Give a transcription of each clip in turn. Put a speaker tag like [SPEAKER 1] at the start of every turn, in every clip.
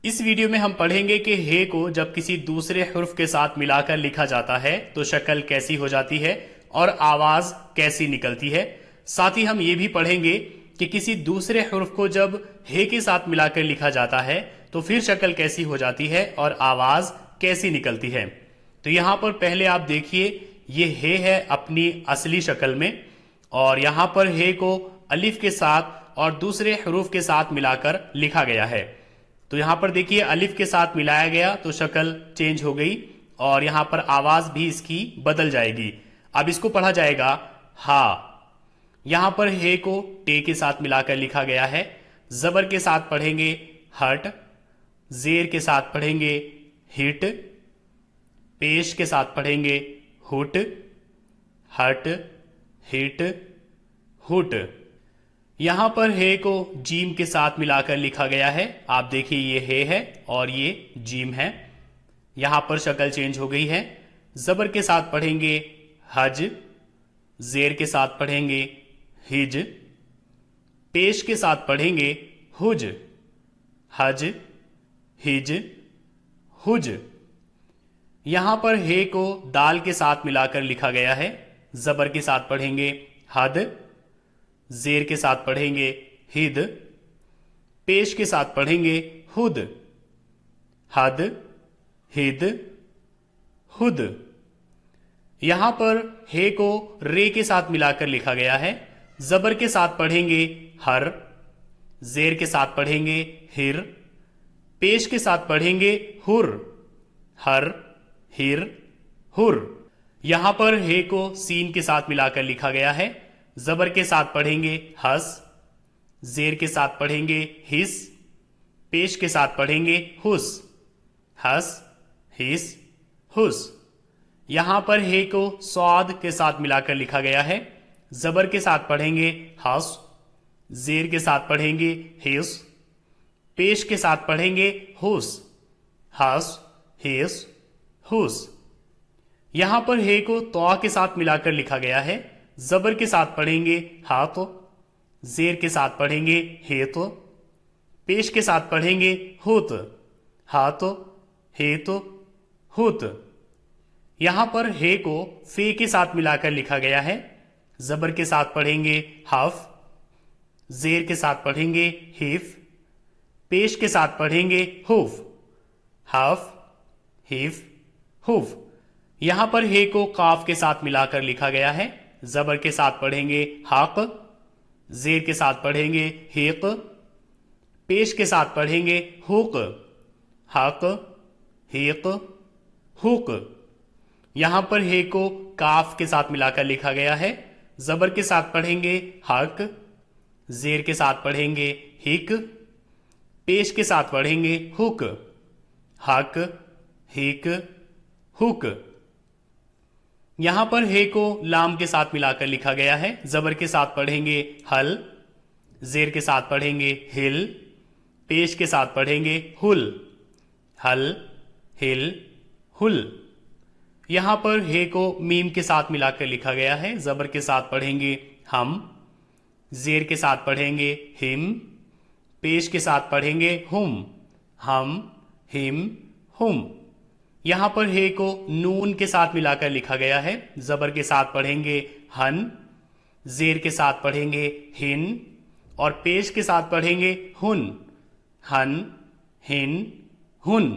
[SPEAKER 1] इस वीडियो में हम पढ़ेंगे कि हे को जब किसी दूसरे हुर्फ के साथ मिलाकर लिखा जाता है तो शक्ल कैसी हो जाती है और आवाज कैसी निकलती है। साथ ही हम ये भी पढ़ेंगे कि किसी दूसरे हुर्फ को जब हे के साथ मिलाकर लिखा जाता है तो फिर शक्ल कैसी हो जाती है और आवाज कैसी निकलती है। तो यहां पर पहले आप देखिए, ये हे है अपनी असली शक्ल में, और यहां पर हे को अलिफ के साथ और दूसरे हुरूफ के साथ मिलाकर लिखा गया है। तो यहां पर देखिए अलिफ के साथ मिलाया गया तो शक्ल चेंज हो गई और यहां पर आवाज भी इसकी बदल जाएगी। अब इसको पढ़ा जाएगा हा। यहां पर हे को टे के साथ मिलाकर लिखा गया है। जबर के साथ पढ़ेंगे हट, जेर के साथ पढ़ेंगे हिट, पेश के साथ पढ़ेंगे हुट, हट, हिट, हुट। यहां पर हे को जीम के साथ मिलाकर लिखा गया है। आप देखिए ये हे है और ये जीम है। यहां पर शक्ल चेंज हो गई है। जबर के साथ पढ़ेंगे हज, जेर के साथ पढ़ेंगे हिज, पेश के साथ पढ़ेंगे हुज, हज, हिज, हुज। यहां पर हे को दाल के साथ मिलाकर लिखा गया है। जबर के साथ पढ़ेंगे हद, जेर के साथ पढ़ेंगे हिद, पेश के साथ पढ़ेंगे हुद, हद, हिद, हुद। यहां पर हे को रे के साथ मिलाकर लिखा गया है। जबर के साथ पढ़ेंगे हर, जेर के साथ पढ़ेंगे हिर, पेश के साथ पढ़ेंगे हुर, हर, हिर, हुर। यहां पर हे को सीन के साथ मिलाकर लिखा गया है। जबर के साथ पढ़ेंगे हस, जेर के साथ पढ़ेंगे हिस, पेश के साथ पढ़ेंगे हुस, हस, हिस, हुस। यहां पर हे को स्वाद के साथ मिलाकर लिखा गया है। जबर के साथ पढ़ेंगे हस, जेर के साथ पढ़ेंगे हिस, पेश के साथ पढ़ेंगे हुस, हस, हिस, हुस। यहां पर हे को तौआ के साथ मिलाकर लिखा गया है। जबर के साथ पढ़ेंगे हाथ, जेर के साथ पढ़ेंगे हेत, पेश के साथ पढ़ेंगे हुत, हाथ, हेत, हुत। यहां पर हे को फे के साथ मिलाकर लिखा गया है। जबर के साथ पढ़ेंगे हफ, जेर के साथ पढ़ेंगे हिफ, पेश के साथ पढ़ेंगे हुफ, हफ, हिफ, हुफ। यहां पर हे को काफ के साथ मिलाकर लिखा गया है। जबर के साथ पढ़ेंगे हक, जेर के साथ पढ़ेंगे हिक, पेश के साथ पढ़ेंगे हुक, हक, हिक, हुक। यहां पर हे को काफ के साथ मिलाकर लिखा गया है। जबर के साथ पढ़ेंगे हक, जेर के साथ पढ़ेंगे हिक, पेश के साथ पढ़ेंगे हुक, हक, हिक, हुक। यहां पर हे को लाम के साथ मिलाकर लिखा गया है। जबर के साथ पढ़ेंगे हल, जेर के साथ पढ़ेंगे हिल, पेश के साथ पढ़ेंगे हुल, हल, हिल, हुल। यहां पर हे को मीम के साथ मिलाकर लिखा गया है। जबर के साथ पढ़ेंगे हम, जेर के साथ पढ़ेंगे हिम, पेश के साथ पढ़ेंगे हुम, हम, हिम, हुम। यहां पर हे को नून के साथ मिलाकर लिखा गया है। जबर के साथ पढ़ेंगे हन, जेर के साथ पढ़ेंगे हिन और पेश के साथ पढ़ेंगे हुन, हन, हिन, हुन।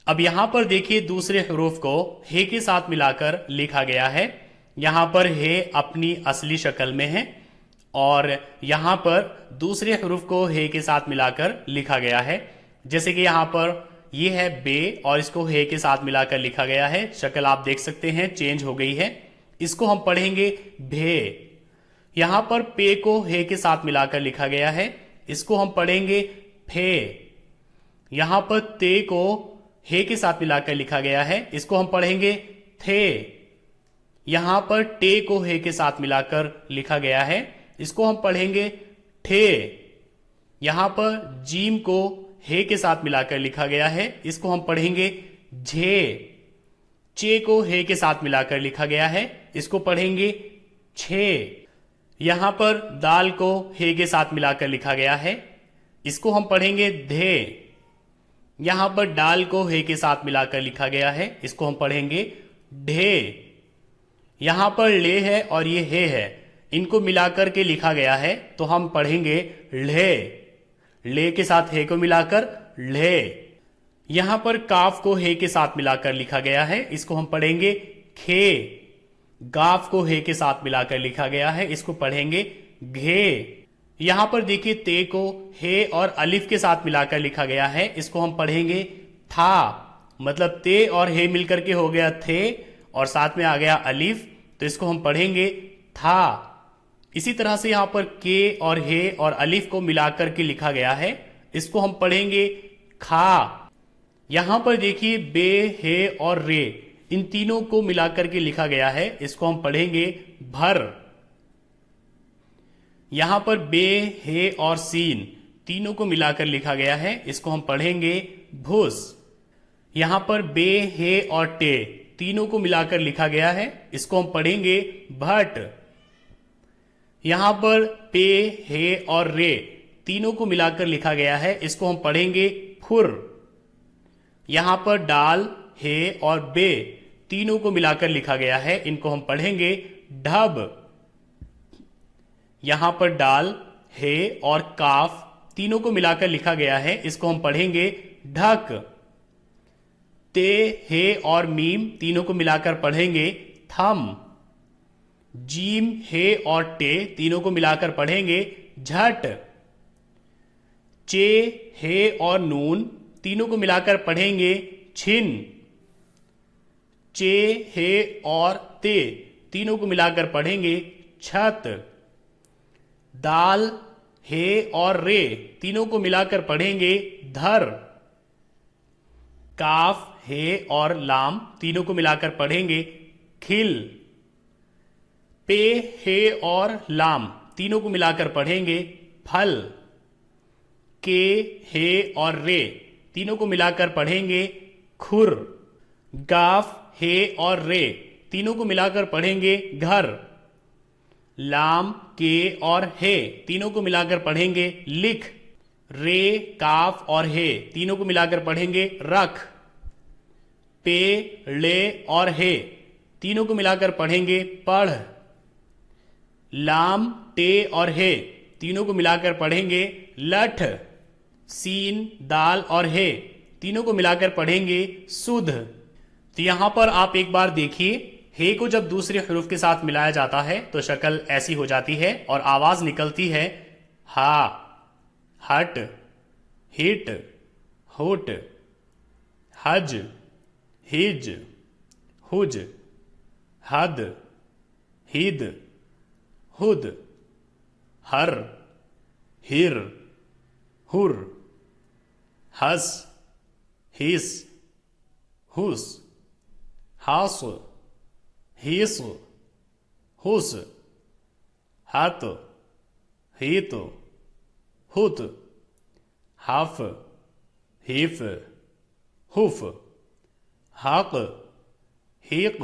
[SPEAKER 1] अब यहां पर देखिए दूसरे हरूफ को हे के साथ मिलाकर लिखा गया है। यहां पर हे अपनी असली शक्ल में है और यहां पर दूसरे हरूफ को हे के साथ मिलाकर लिखा गया है। जैसे कि यहां पर ये है बे और इसको हे के साथ मिलाकर लिखा गया है। शक्ल आप देख सकते हैं चेंज हो गई है। इसको हम पढ़ेंगे भे। यहां पर पे को हे के साथ मिलाकर लिखा गया है। इसको हम पढ़ेंगे फे। यहां पर ते को हे के साथ मिलाकर लिखा गया है। इसको हम पढ़ेंगे थे। यहां पर टे को हे के साथ मिलाकर लिखा गया है। इसको हम पढ़ेंगे ठे। यहां पर जीम को हे के साथ मिलाकर लिखा गया है। इसको हम पढ़ेंगे झे। चे को हे के साथ मिलाकर लिखा गया है। इसको पढ़ेंगे छे। यहां पर दाल को हे के साथ मिलाकर लिखा गया है। इसको हम पढ़ेंगे धे। यहां पर डाल को हे के साथ मिलाकर लिखा गया है, इसको हम पढ़ेंगे ढे। यहां पर ले है और ये हे है, इनको मिलाकर के लिखा गया है तो हम पढ़ेंगे ढे। ले के साथ हे को मिलाकर ढे। यहां पर काफ को हे के साथ मिलाकर लिखा गया है, इसको हम पढ़ेंगे खे। गाफ को हे के साथ मिलाकर लिखा गया है, इसको पढ़ेंगे घे। यहां पर देखिए ते को हे और अलिफ के साथ मिलाकर लिखा गया है, इसको हम पढ़ेंगे था। मतलब ते और हे मिलकर के हो गया थे और साथ में आ गया अलिफ, तो इसको हम पढ़ेंगे था। इसी तरह से यहां पर के और हे और अलिफ को मिलाकर के लिखा गया है, इसको हम पढ़ेंगे खा। यहां पर देखिए बे हे और रे, इन तीनों को मिलाकर के लिखा गया है, इसको हम पढ़ेंगे भर। यहां पर बे हे और सीन तीनों को मिलाकर लिखा गया है, इसको हम पढ़ेंगे भूस। यहां पर बे हे और टे तीनों को मिलाकर लिखा गया है, इसको हम पढ़ेंगे भट। यहां पर पे हे और रे तीनों को मिलाकर लिखा गया है, इसको हम पढ़ेंगे फुर। यहां पर डाल हे और बे तीनों को मिलाकर लिखा गया है, इनको हम पढ़ेंगे ढब। यहां पर डाल हे और काफ तीनों को मिलाकर लिखा गया है, इसको हम पढ़ेंगे ढक। ते हे और मीम तीनों को मिलाकर पढ़ेंगे थम। जीम हे और टे तीनों को मिलाकर पढ़ेंगे झट। चे हे और नून तीनों को मिलाकर पढ़ेंगे छिन। चे हे और ते तीनों को मिलाकर पढ़ेंगे छत। दाल हे और रे तीनों को मिलाकर पढ़ेंगे धर। काफ हे और लाम तीनों को मिलाकर पढ़ेंगे खिल। पे हे और लाम तीनों को मिलाकर पढ़ेंगे फल। के हे और रे तीनों को मिलाकर पढ़ेंगे खुर। गाफ हे और रे तीनों को मिलाकर पढ़ेंगे घर। लाम के और हे तीनों को मिलाकर पढ़ेंगे लिख। रे काफ और हे तीनों को मिलाकर पढ़ेंगे रख। पे ले और हे तीनों को मिलाकर पढ़ेंगे पढ़। लाम टे और हे तीनों को मिलाकर पढ़ेंगे लठ। सीन दाल और हे तीनों को मिलाकर पढ़ेंगे सुध। तो यहां पर आप एक बार देखिए, हे को जब दूसरे हरूफ के साथ मिलाया जाता है तो शक्ल ऐसी हो जाती है और आवाज निकलती है हा, हट, हिट, हुट, हज, हिज, हुज, हद, हिद, हुद, हर, हिर, हुर, हस, हिस, हुस, हास, हिस, हुस, हत, हित, हुत, हफ, हिफ, हुफ, हक, हिक,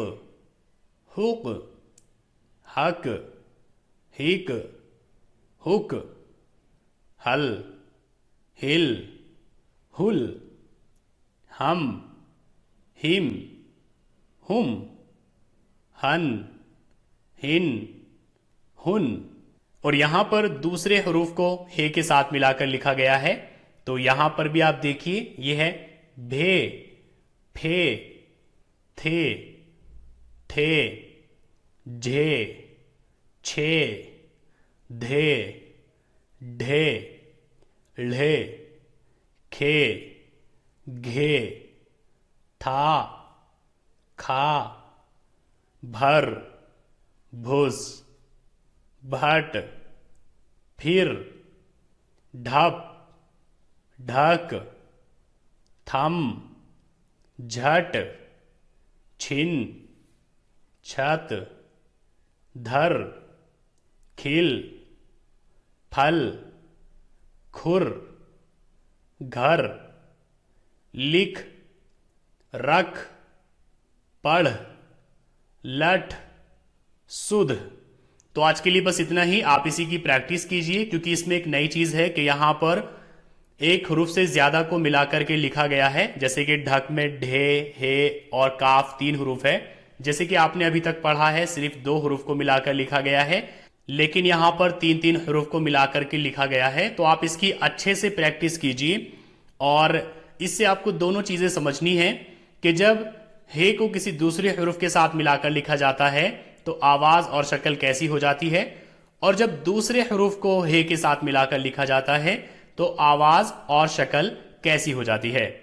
[SPEAKER 1] हुक, हक, हिक, हुक, हल, हिल, हुल, हम, हिम, हुम, हन, हिन, हुन। और यहां पर दूसरे हरूफ को हे के साथ मिलाकर लिखा गया है, तो यहां पर भी आप देखिए, यह है भे, फे, थे, ठे, झे, छे, धे, ढे, ढे, खे, घे, था, खा, भर, भुस, भट, फिर, ढप, ढक, थम, झट, छिन, छत, धर, खिल, फल, खुर, घर, लिख, रख, पढ़, लठ, सुध। तो आज के लिए बस इतना ही। आप इसी की प्रैक्टिस कीजिए, क्योंकि इसमें एक नई चीज है कि यहां पर एक हरूफ से ज्यादा को मिलाकर के लिखा गया है, जैसे कि ढक में ढे, हे और काफ 3 हरूफ है। जैसे कि आपने अभी तक पढ़ा है सिर्फ 2 हरूफ को मिलाकर लिखा गया है, लेकिन यहाँ पर 3-3 हरूफ को मिलाकर के लिखा गया है। तो आप इसकी अच्छे से प्रैक्टिस कीजिए और इससे आपको दोनों चीजें समझनी है कि जब हे को किसी दूसरे हरूफ के साथ मिलाकर लिखा जाता है तो आवाज और शक्ल कैसी हो जाती है, और जब दूसरे हरूफ को हे के साथ मिलाकर लिखा जाता है तो आवाज और शक्ल कैसी हो जाती है।